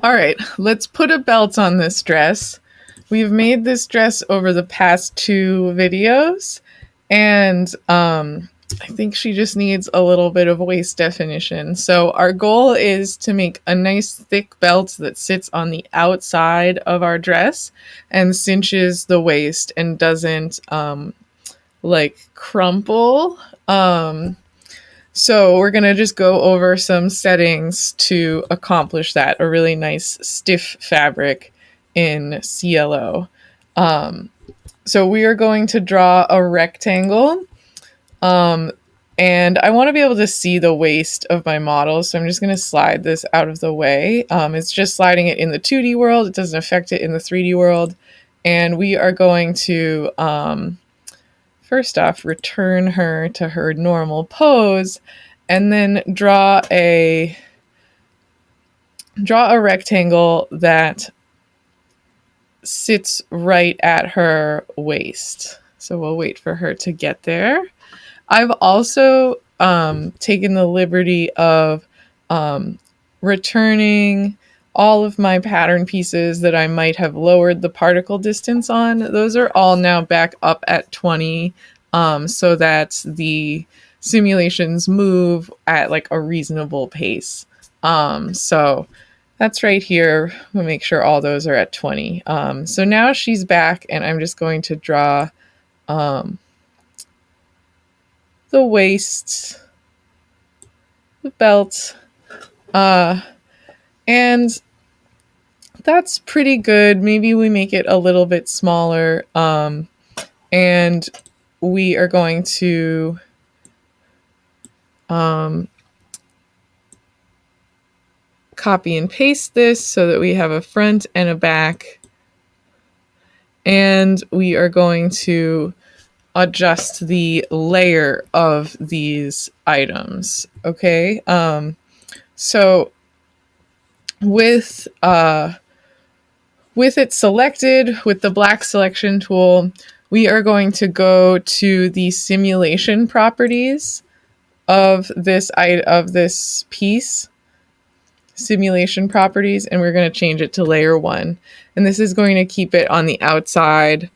All right, let's put a belt on this dress. We've made this dress over the past 2 videos, and I think she just needs a little bit of waist definition. So our goal is to make a nice thick belt that sits on the outside of our dress and cinches the waist and doesn't like crumple. So we're going to just go over some settings to accomplish that. A really nice stiff fabric in CLO. So we are going to draw a rectangle. And I want to be able to see the waist of my model. So I'm just going to slide this out of the way. It's just sliding it in the 2D world. It doesn't affect it in the 3D world. And we are going to first off, return her to her normal pose, and then draw a rectangle that sits right at her waist. So we'll wait for her to get there. I've also taken the liberty of returning all of my pattern pieces that I might have lowered the particle distance on. Those are all now back up at 20, so that the simulations move at like a reasonable pace. So that's right here. We'll make sure all those are at 20. So now she's back, and I'm just going to draw the waist, the belt, and that's pretty good. Maybe we make it a little bit smaller, and we are going to copy and paste this so that we have a front and a back, and we are going to adjust the layer of these items. Okay, so with it selected with the black selection tool, we are going to go to the simulation properties of this piece, simulation properties, and we're going to change it to layer 1. And this is going to keep it on the outside.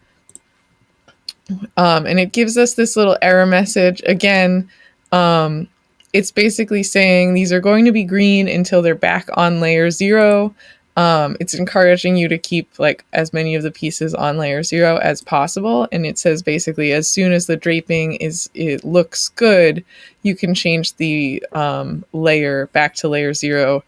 And it gives us this little error message. Again, it's basically saying these are going to be green until they're back on layer 0. It's encouraging you to keep like as many of the pieces on layer 0 as possible. And it says basically as soon as the draping it looks good, you can change the layer back to layer 0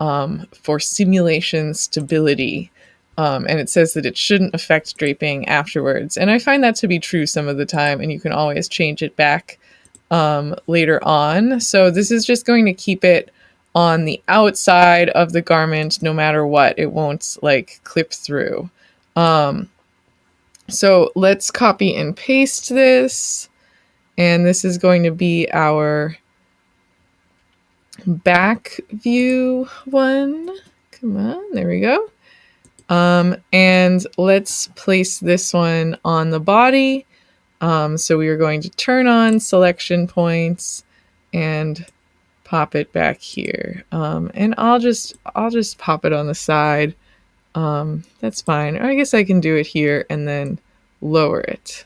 for simulation stability. And it says that it shouldn't affect draping afterwards. And I find that to be true some of the time, and you can always change it back later on. So this is just going to keep it on the outside of the garment no matter what. It won't like clip through. So let's copy and paste this. And this is going to be our back view one. Come on, there we go. And let's place this one on the body. So we are going to turn on selection points and pop it back here. And I'll just pop it on the side. That's fine. Or I guess I can do it here and then lower it.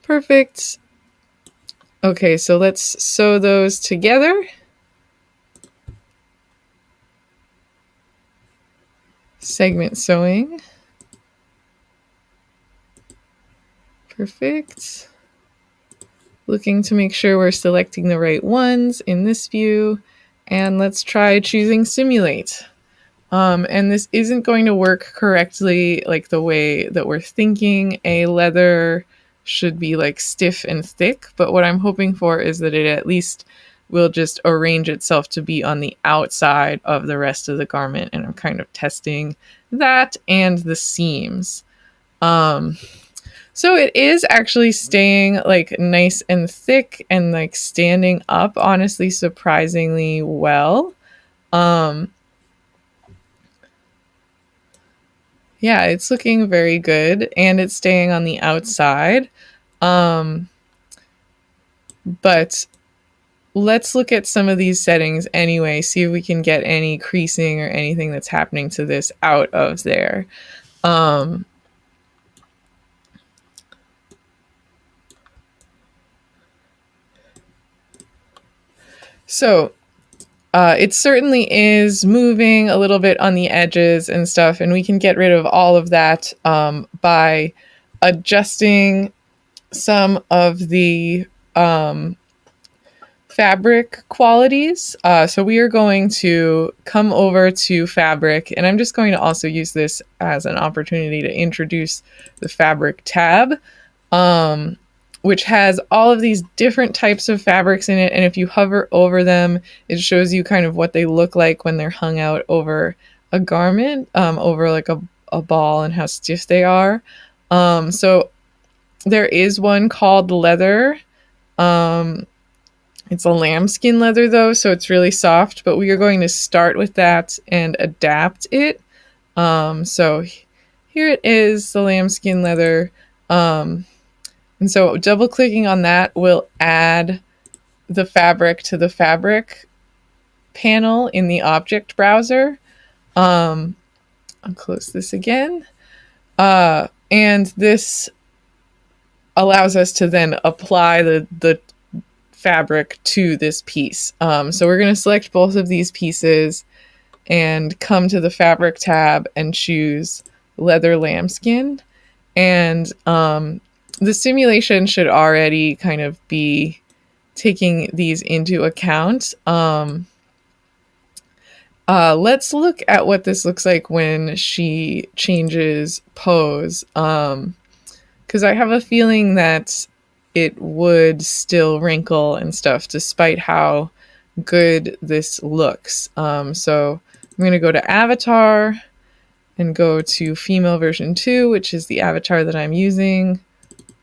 Perfect. Okay, so let's sew those together. Segment sewing. Perfect. Looking to make sure we're selecting the right ones in this view. And let's try choosing simulate. And this isn't going to work correctly like the way that we're thinking. A leather should be like stiff and thick, but what I'm hoping for is that it at least will just arrange itself to be on the outside of the rest of the garment. And I'm kind of testing that and the seams. So it is actually staying like nice and thick and like standing up, honestly, surprisingly well. Yeah, it's looking very good, and it's staying on the outside. But let's look at some of these settings anyway, see if we can get any creasing or anything that's happening to this out of there. So it certainly is moving a little bit on the edges and stuff, and we can get rid of all of that by adjusting some of the fabric qualities. So we are going to come over to fabric, and I'm just going to also use this as an opportunity to introduce the fabric tab, which has all of these different types of fabrics in it. And if you hover over them, it shows you kind of what they look like when they're hung out over a garment, over like a ball, and how stiff they are. So there is one called leather. It's a lambskin leather though, so it's really soft, but we are going to start with that and adapt it. So here it is, the lambskin leather. And so double clicking on that will add the fabric to the fabric panel in the object browser. I'll close this again. And this allows us to then apply the fabric to this piece. So we're going to select both of these pieces and come to the fabric tab and choose leather lambskin. And the simulation should already kind of be taking these into account. Let's look at what this looks like when she changes pose. Because I have a feeling that it would still wrinkle and stuff despite how good this looks. So I'm going to go to avatar and go to female version 2, which is the avatar that I'm using,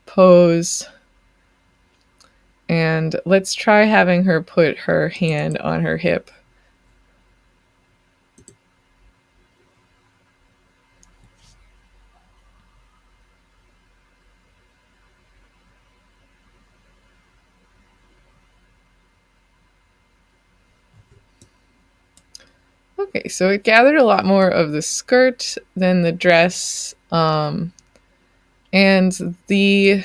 pose, and let's try having her put her hand on her hip. Okay, so it gathered a lot more of the skirt than the dress, and the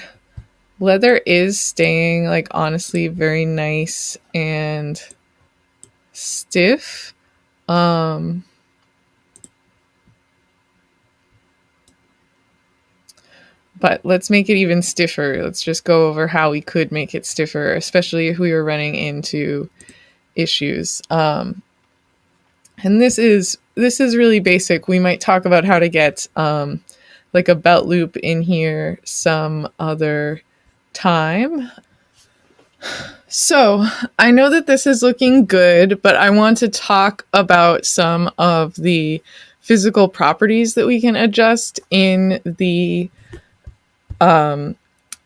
leather is staying, like, honestly very nice and stiff. But let's make it even stiffer. Let's just go over how we could make it stiffer, especially if we were running into issues. And this is really basic. We might talk about how to get like a belt loop in here some other time. So I know that this is looking good, but I want to talk about some of the physical properties that we can adjust in the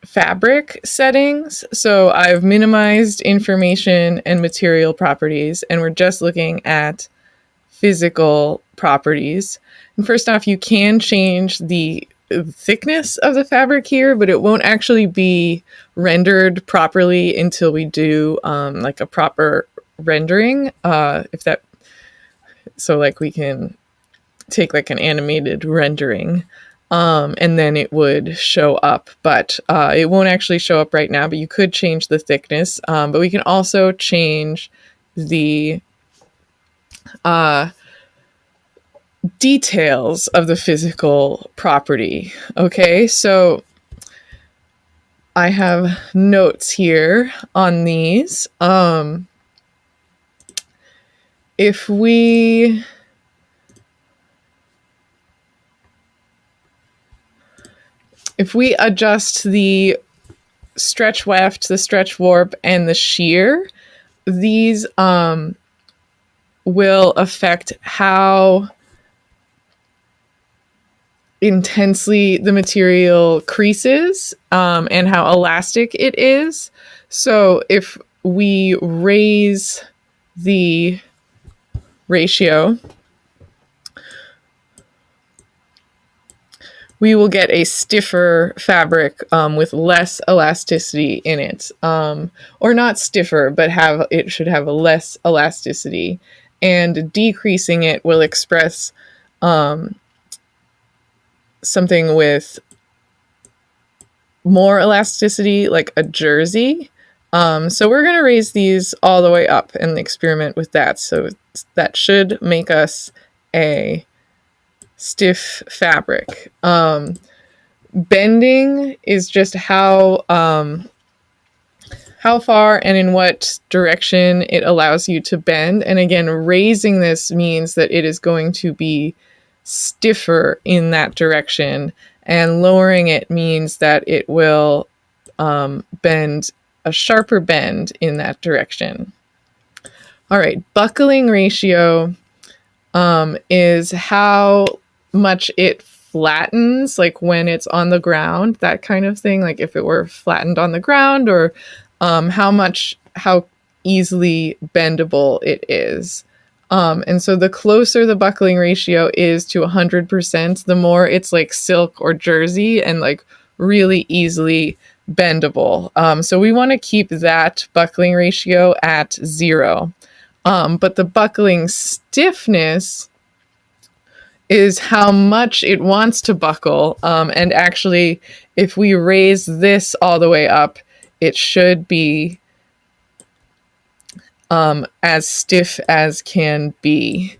fabric settings. So I've minimized information and material properties, and we're just looking at physical properties. And first off, you can change the thickness of the fabric here, but it won't actually be rendered properly until we do like a proper rendering. So like we can take like an animated rendering, and then it would show up, but it won't actually show up right now, but you could change the thickness. But we can also change the details of the physical property. Okay, so I have notes here on these. If we adjust the stretch weft, the stretch warp, and the shear, these will affect how intensely the material creases, and how elastic it is. So if we raise the ratio, we will get a stiffer fabric with less elasticity in it, or not stiffer, but it should have a less elasticity, and decreasing it will express something with more elasticity, like a jersey. So we're going to raise these all the way up and experiment with that. So that should make us a stiff fabric. Bending is just how far and in what direction it allows you to bend. And again, raising this means that it is going to be stiffer in that direction, and lowering it means that it will bend a sharper bend in that direction. All right, buckling ratio is how much it flattens, like when it's on the ground, that kind of thing, like if it were flattened on the ground, or how easily bendable it is. And so the closer the buckling ratio is to 100%, the more it's like silk or jersey and like really easily bendable. So we want to keep that buckling ratio at 0. But the buckling stiffness is how much it wants to buckle. And actually, if we raise this all the way up, it should be as stiff as can be.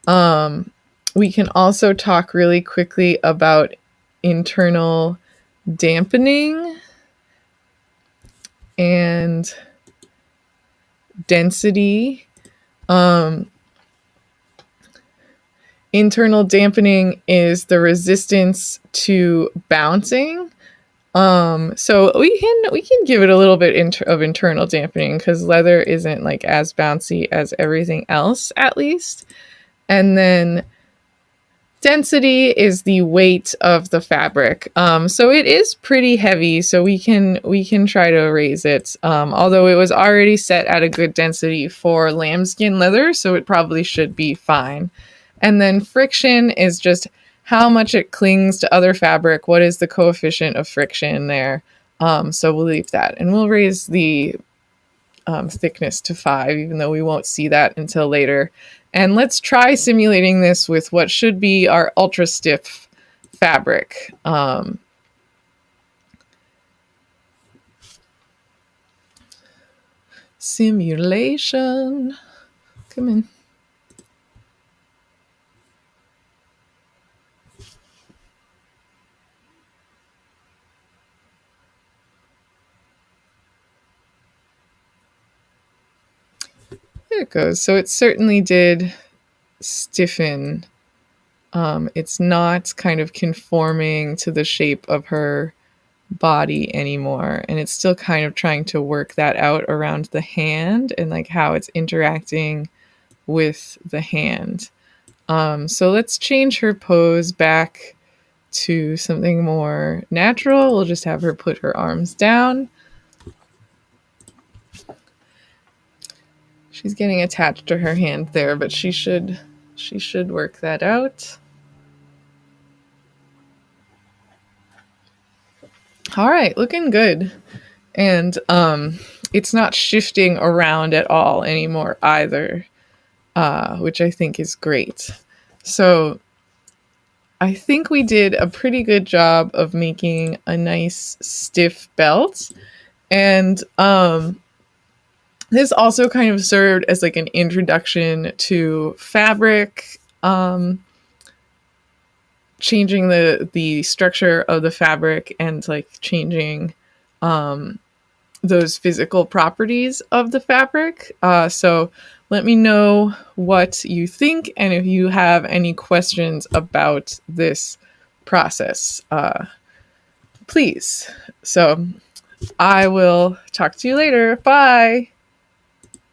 We can also talk really quickly about internal dampening and density. Internal dampening is the resistance to bouncing. So we can give it a little bit of internal dampening, because leather isn't like as bouncy as everything else, at least. And then density is the weight of the fabric. So it is pretty heavy, so we can try to raise it. Although it was already set at a good density for lambskin leather, so it probably should be fine. And then friction is just how much it clings to other fabric. What is the coefficient of friction there? So we'll leave that, and we'll raise the thickness to 5, even though we won't see that until later. And let's try simulating this with what should be our ultra stiff fabric. Simulation. Come in. There it goes. So it certainly did stiffen. It's not kind of conforming to the shape of her body anymore, and it's still kind of trying to work that out around the hand and like how it's interacting with the hand. So let's change her pose back to something more natural. We'll just have her put her arms down. She's getting attached to her hand there, but she should work that out. All right, looking good. And it's not shifting around at all anymore either, which I think is great. So I think we did a pretty good job of making a nice stiff belt. And this also kind of served as like an introduction to fabric, changing the structure of the fabric and like changing those physical properties of the fabric. So let me know what you think, and if you have any questions about this process, please. So I will talk to you later. Bye.